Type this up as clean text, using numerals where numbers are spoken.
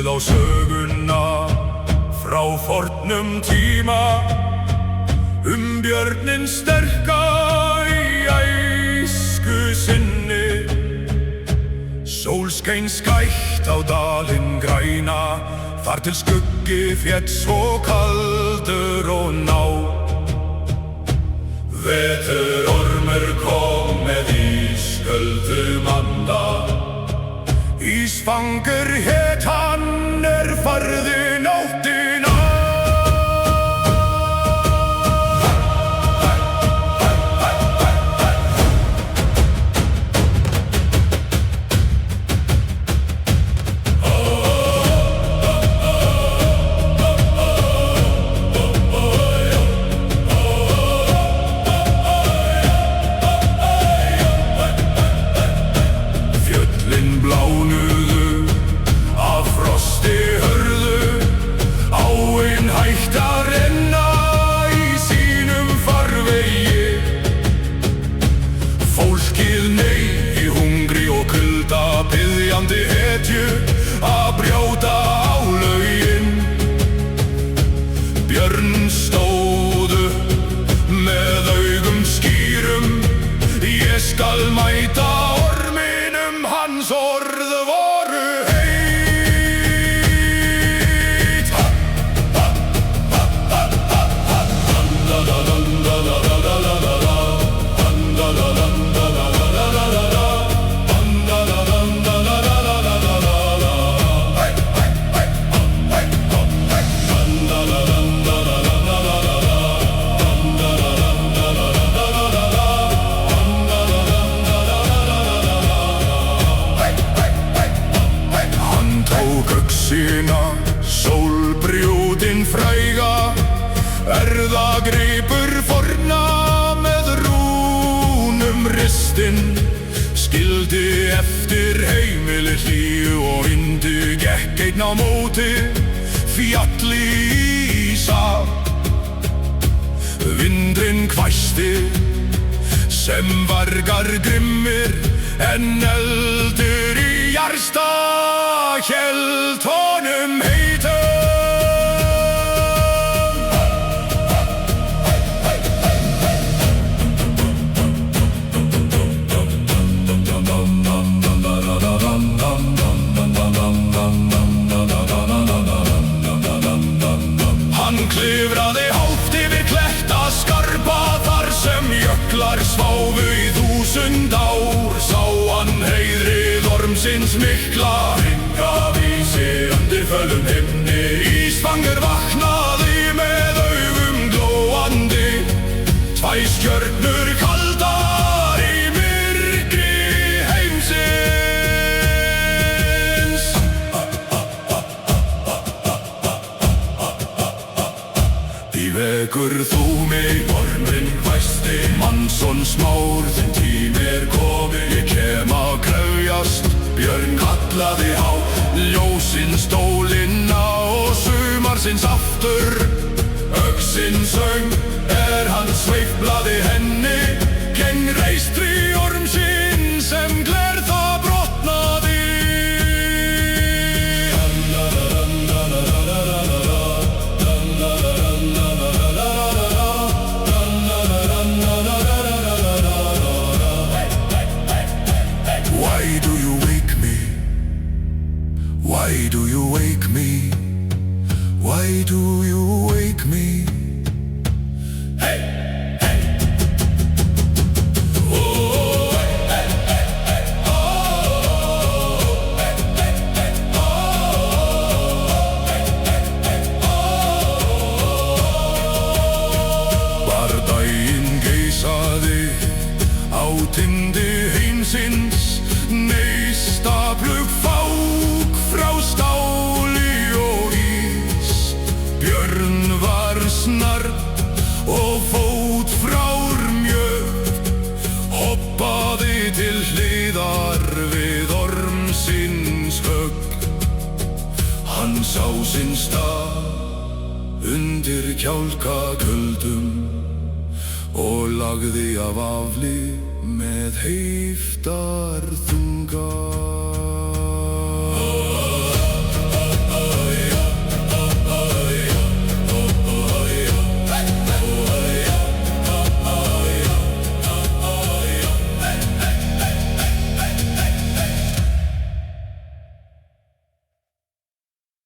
á söguna frá fornum tíma björninn sterka í æsku sinni. Sólskein skætt á dalinn græna, þar til skuggi féll svo kaldur og ná. Veturormur kom með ísköldum anda, Ísfangur hét hann farði nóttina. Biðjandi hetju að brjóta á lögin. Björn stóð upp með augum skýrum, ég skal mæta orminum, hans orð voru heit. Sólbrjótin fræga, erðagripur forna með rúnum ristin, skildi eftir heimili hlýju og yndi, gekk einn á móti fjalli ísa. Vindurinn hvæsti sem vargar grimmir, en eldur í jarsta hélt honum heitum. Hann klifraði hátt yfir kletta skarpa, þar sem jöklar sváfu í 1000 ár. Sá hann heiðrið ormsins mikla, hringavísi undir fölum himni. Ísfangur vaknaði með augum glóandi, tvær stjörnur kaldar í myrkri heimsins. Vekur þú mig, ormurinn hvæsti, Mannsson smár, þinn tími kominn. Ég kem að krefjast, Björn kallaði hátt, ljósin stólina og sumarsins aftur. Öxin söng, hann sveiflaði henni, geng reistri ormsinn sem gler það brotnaði. Why do you wake me? Why do you wake me? Why do you wake me? Hey, hey. Oh, hey, hey, hey, hey. Oh, hey, hey, hey. Oh, hey, hey, hey. Oh. Bardaginn geisaði á tindi heimsins, neistaflug fák frá stáli og ís. Björn var snarr og fótfrár mjög, hoppaði til hliðar við ormsins högg. Hann sá sinn stað undir kjálkaköldum og lagði af afli með heiftar þunga.